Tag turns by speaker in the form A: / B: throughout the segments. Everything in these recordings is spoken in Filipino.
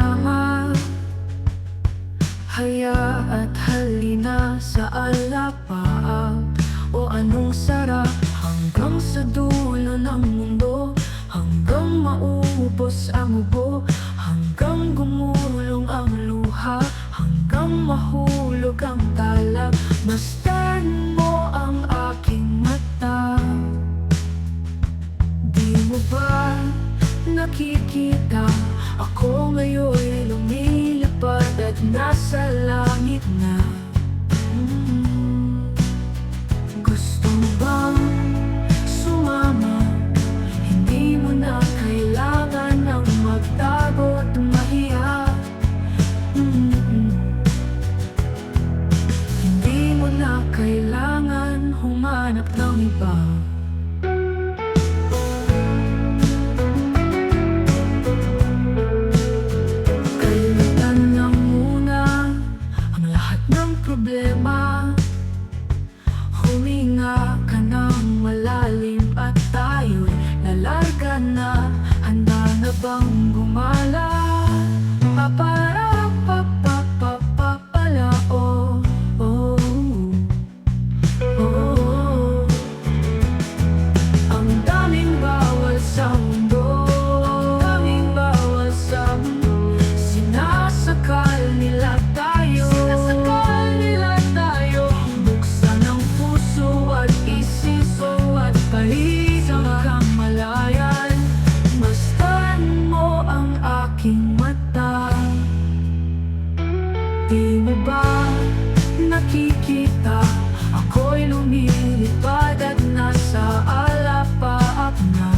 A: sumama. Haya at halina sa Alapaap. O anong sarap hanggang sa dulo ng mundo, hanggang maubos ang ubo, hanggang gumulong ang luha, hanggang mahulog ang talab. Masdan mo ang aking mata. Di mo ba nakikita? Ako ngayon'y lumilipad at nasa langit na. Gusto mo bang sumama? Hindi mo na kailangan ng magtago at mahiya. Hindi mo na kailangan humanap ng iba. Problema, huminga ka ng malalim at tayo'y lalarga na. Handa na bang gumala? Papala, oh, oh, oh. Ang daming bawal sa mundo, daming bawal sa mundo. Sinasakal nila tayo, sa kamalayan. Masdan mo ang aking mata. Di mo ba nakikita? Ako'y lumilipad at nasa Alapaap na.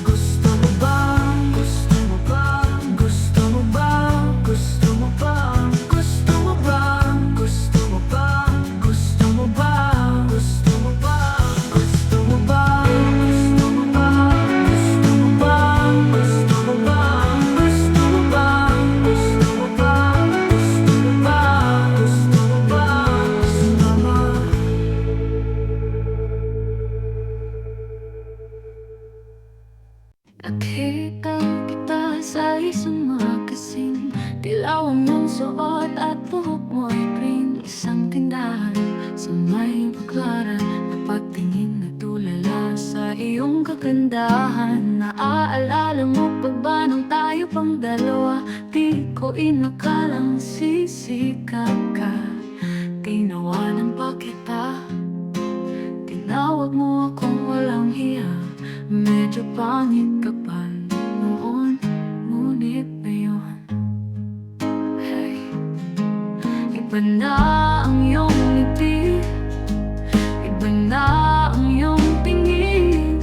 A: Gusto mo ba? Gusto mo ba? Gusto mo ba? Gusto mo ba? Gusto mo ba? Gusto mo ba? Gusto mo ba? Gusto mo ba? Gusto mo ba? Gusto mo ba? Gusto mo ba? Gusto mo ba? Gusto mo ba? Gusto mo ba? Gusto mo ba? Gusto mo ba? Sumama. Nakita kita sa isang magasin, dilaw ang iyong suot at buhok mo'y green. Isang tindahan sa may baklaran, napagtingin na tulala sa iyong kagandahan. Naaalala mo pa ba nung tayo pang dalawa? Di ko inakalang sisikap ka. Tinawanan pa kita, tinawag mo akong walang hiya. Medyo pangit ka pa noon, ngunit ngayon, hey, iba na ang iyong ngiti, iba na ang iyong tingin.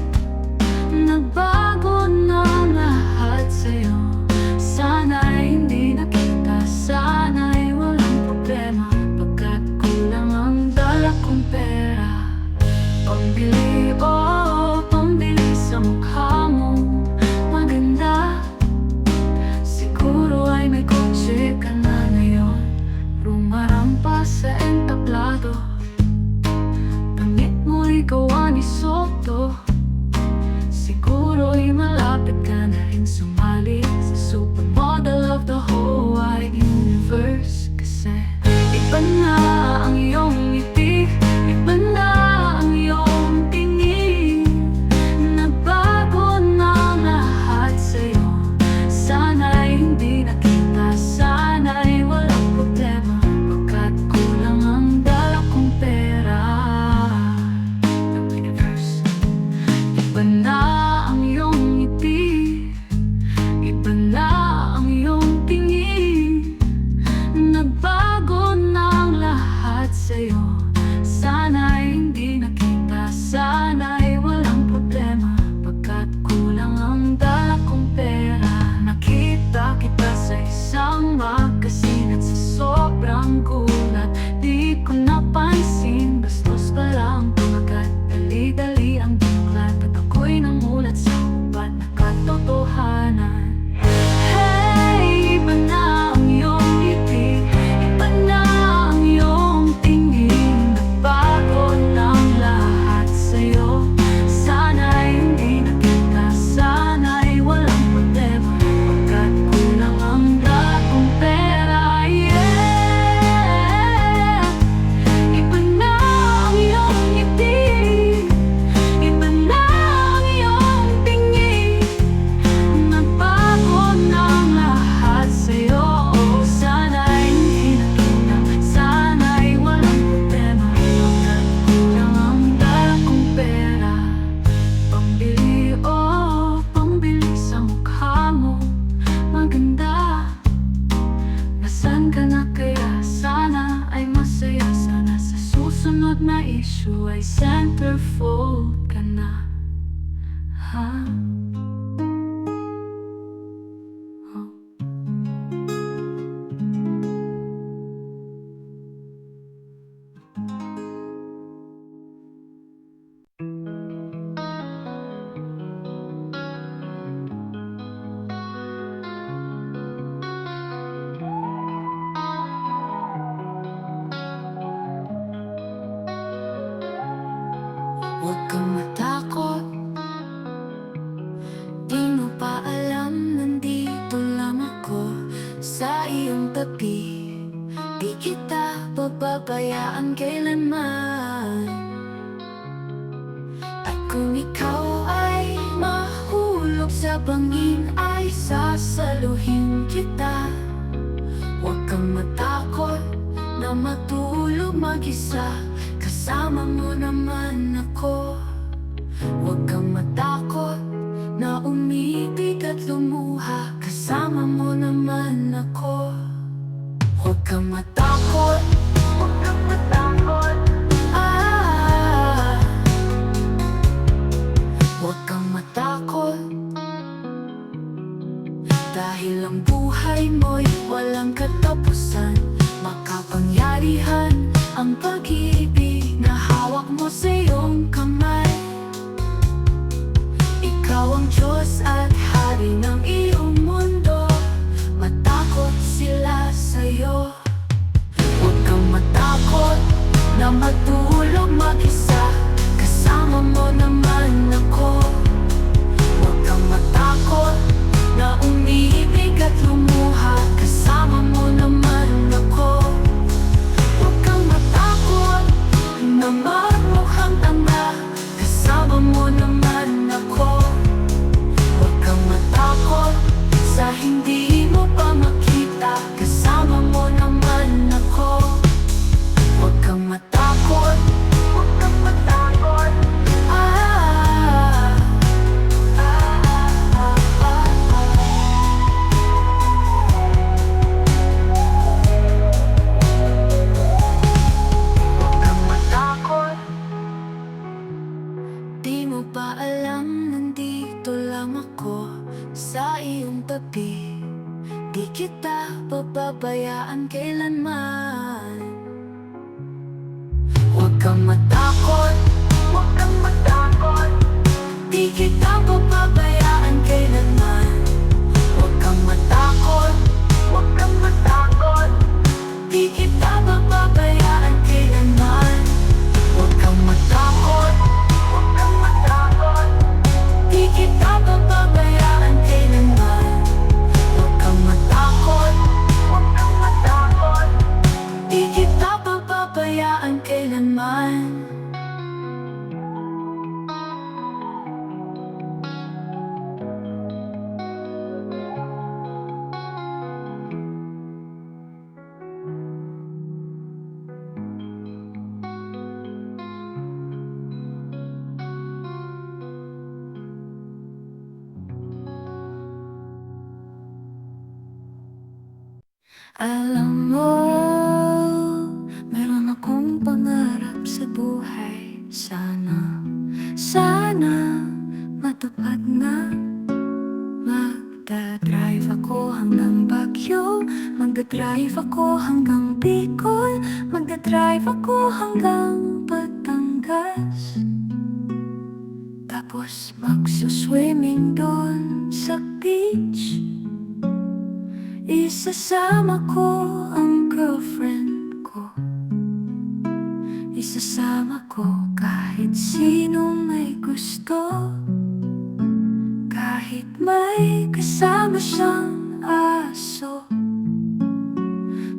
A: Nagbago na ang lahat sa'yo. Sana'y hindi nakita, sana'y walang problema, pagkat kulang ang dala kong pera. Pambili, oh, pambili sa mukha mo. may centerfold ka na, ha? Huwag kang matakot, di mo pa alam, nandito lang ako sa iyong tabi. Di kita pababayaan kailanman. At kung ikaw ay mahulog sa bangin, ay sasaluhin kita. Huwag kang matakot na matulog mag-isa, kasama mo naman ako. Huwag kang matakot na umibig at lumuha, kasama mo naman ako. Huwag kang matakot, huwag kang matakot, huwag kang matakot. Dahil ang buhay mo'y walang katapusan, makapangyarihan ang pag-ibig na hawak mo sa iyong kamay. Ikaw ang Diyos at hari ng iyong mundo, matakot sila sa'yo. Huwag kang matakot na matulog mag-isa, kasama mo naman ako. Huwag kang matakot na umibig at lumuha, kasama mo naman ako. Huwag kang matakot na magmukhang tanga, kasama mo naman ako. Huwag kang matakot sa hindi mo pa makita, kasama mo naman ako. Huwag kang matakot, huwag kang matakot, Huwag kang matakot, di mo pa alam, nandito lang ako sa iyong tabi. Di kita pababayaan kailanman. Huwag kang matakot, huwag kang matakot, di kita pababayaan kailanman. Huwag kang matakot, huwag kang matakot, di kita pababayaan kailanman. Huwag kang matakot, huwag kang matakot, di kita pababayaan kailanman. Huwag kang matakot, huwag kang matakot, di kita pababayaan kailanman. Alam mo, meron akong pangarap sa buhay. Sana matupad na. Magdadrive ako hanggang Baguio, magdadrive ako hanggang Bicol, magdadrive ako hanggang Batangas. Tapos magsuswimming doon sa beach. Isasama ko ang girlfriend ko, isasama ko kahit sino may gusto, kahit may kasama siyang aso.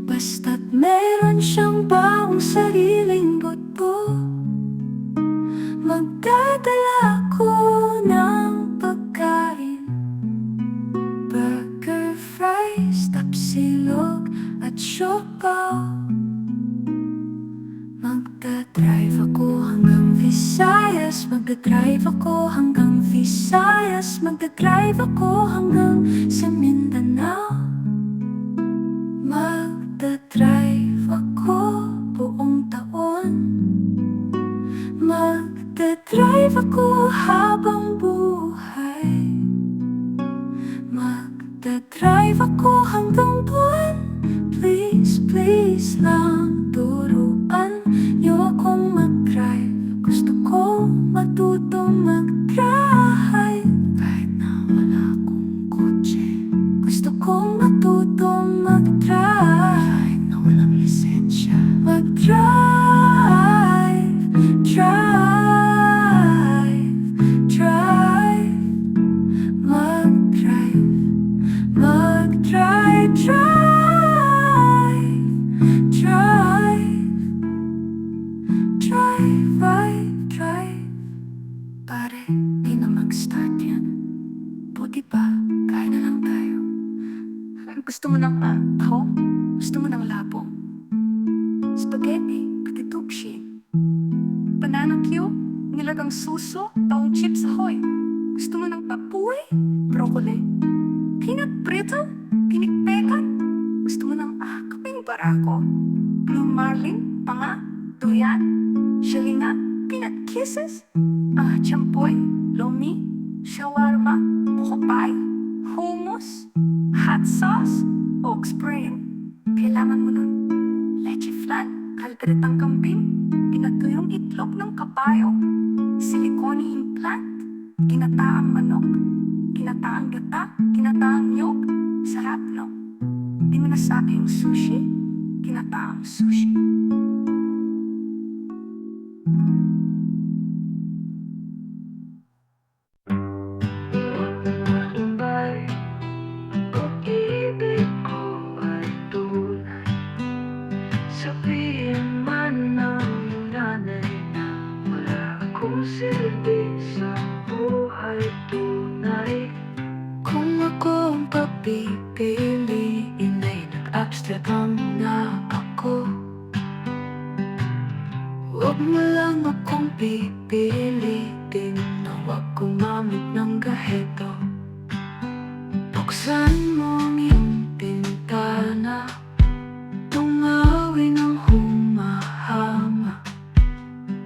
A: Basta't meron siyang baong sariling buto, magdadala ko ng pagkain, burger, fries, tapsilog at siopaw. Magdadrive ako hanggang Visayas, magdadrive ako hanggang Visayas, magdadrive ako hanggang sa Mindanao. Magdadrive ako buong taon, Magdadrive ako hanggang buwan. Please, please lang turuan niyo akong mag-drive. Gusto ko matuto mag-drive. Kahit na wala akong kotse, gusto kong matuto mag-drive. Kahit na walang lisensya, mag-drive. Pare, di na mag-start yan. Buti pa, kain na lang tayo. Gusto mo ng taho? Gusto mo ng labo? Spaghetti, katitupsi, banana Q, nilagang suso, taong chips ahoy. Gusto mo ng papuay, broccoli, peanut brittle, pinikpekan. Gusto mo ng kaping barako, blue marlin, panga, duyan, shalinga, peanut kisses, champoy, lomi, shawarma, buko-pie, hummus, hot sauce, oak spring. Kailangan mo nun leche flan, kalderetang kambing, pinatuyong itlog ng kabayo, silicone implant, ginataang manok, ginataang gata, ginataang nyog. Sarap, no? Di mo nasabi yung sushi, ginataang sushi.
B: Sabihin man ng nanay na wala akong silbi sa buhay tunay.
A: Kung ako ang papipiliin ay nag-abstract muna ako. Huwag mo lang akong pipilitin na huwag gumamit ng gaheto. Buksan mo ang iyong bintana, tungawin ang humahanga.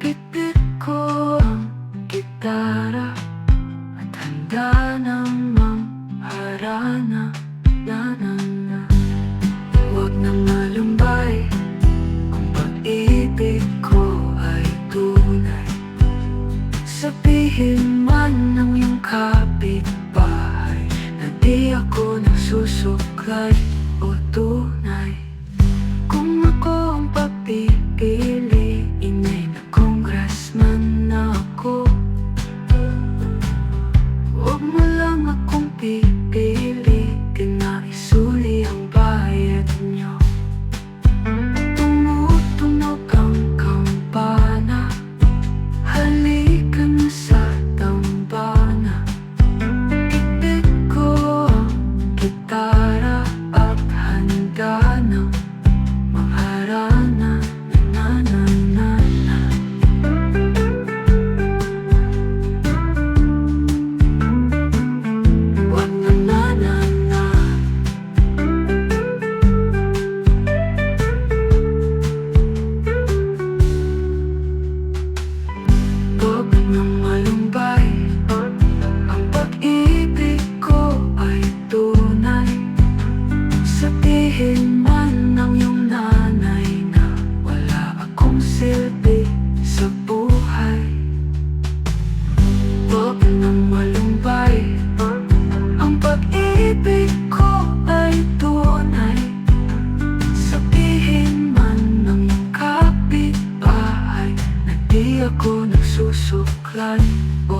A: Pipit ko ang gitara at handa namang harana. Na. Huwag na malumbay, ang pag-ibig ko ay tunay. Sabihin man ng iyong kapitbahay na di ako nagsusuklay o tunay. Kung ako ang papipiliin ay na-congressman na ako. Huwag mo lang akong pipilitin na isuli ang bayad nyo. Tumutunog ang kampana, halika na sa dambana. Ipit ko ang gitara at handa ng maharana. Na. Wag na. Huwag nang malumbay, ang pag-ibig ko ay tunay. Sabihin man ng iyong nanay na wala akong silbi sa buhay. Huwag nang malumbay, ang pag-ibig ko ay tunay. Sabihin man ng iyong kapitbahay na di ako nagsusuklay o